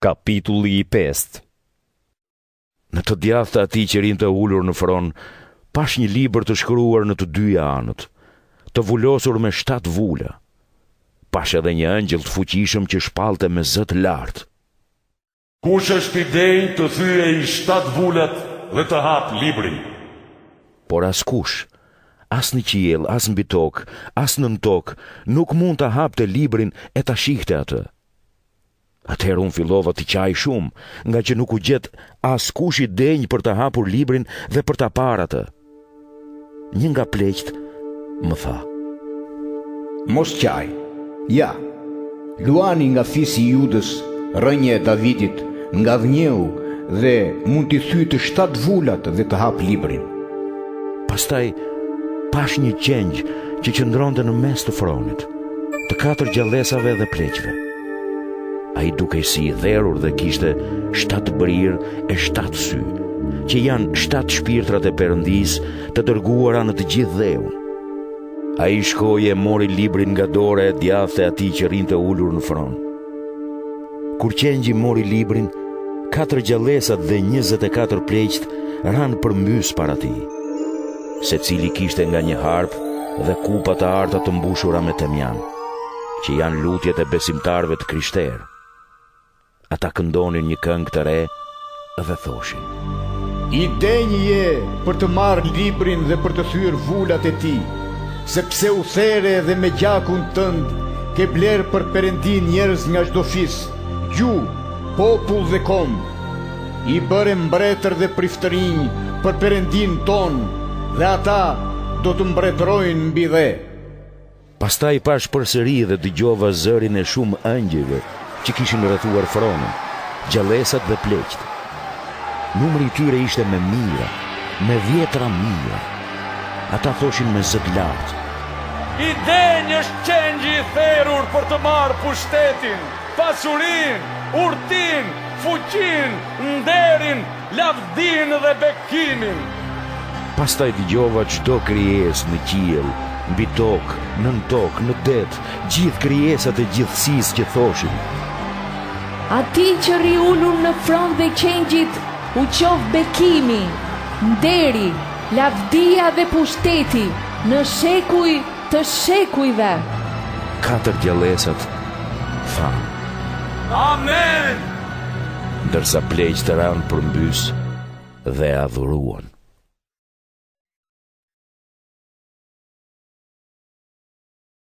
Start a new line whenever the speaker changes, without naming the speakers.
Kapitulli i 5. Në të djathtë atij që rinte ulur në fron, pash një libër të shkruar në të dyja anët, të vulosur me 7 vula. Pash edhe një angjëll të fuqishëm që shpallte me zë të lartë.
Kush është i denjë të thyej i 7 vulat dhe të hap librin?
Por askush, as në qiell, as mbi tokë, as nën tokë, nuk mund ta hapte librin e ta shihte atë. Atëherë unë fillova të qaj shumë, nga që nuk u gjet askush i denjë për të hapur librin dhe për ta parë atë. Një nga pleqt më tha:
Mos qaj, ja, Luani nga fisi i Judës, rënje e Davidit, nga dhënjeu, dhe mund t'i thyej të 7 vulat dhe të hap librin.
Pastaj pash një qenj që qëndronte në mes të fronit, të 4 gjallësave dhe pleqve. Ai dukej si i dherur dhe kishte 7 brirë e 7 sy, që janë 7 shpirtrat e Perëndis të dërguara në të gjithë dheun. Ai shkoi e mori librin nga dora e djathtë e atij që rinte ulur në fron. Kur qengji mori librin, 4 gjallësat dhe 24 pleqt ranë përmbys para tij. Secili kishte nga një harp dhe kupa të arta të mbushura me temjan, që janë lutjet e besimtarëve të krishterë. Ata këndonin një këngë të re dhe thoshin:
I denjë je për të marrë librin dhe për të thyer vulat e tij, sepse u there dhe me gjakun tënd ke bler për Perëndin njerëz nga çdo fis, gjuhë, popull dhe kom. I bëre mbretër dhe priftërinj për Perëndin ton, dhe ata do të mbretërojnë mbi dhe.
Pastaj pash përsëri dhe dëgjova zërin e shumë angjëjve që kishin rrethuar fronin, gjallësat dhe pleqt. Numri i tyre ishte me mijë, me 10 mijë. Ata thoshin me zë të lartë:
I denjë është qengji i therur për të marrë pushtetin, pasurinë, urtinë, fuqinë, nderin, lavdinë dhe bekimin.
Pastaj dëgjova çdo krijesë në qiell, mbi tokë, nën tokë, në det, gjithë krijesat e gjithësisë që thoshin:
Ati që ri ulur në fron dhe qengjit, u qof bekimi, nderi, lavdia dhe pushteti, në shekuj të shekujve.
4 gjallësat thanë:
Amen!
Ndërsa pleqt ranë përmbys dhe adhuruan.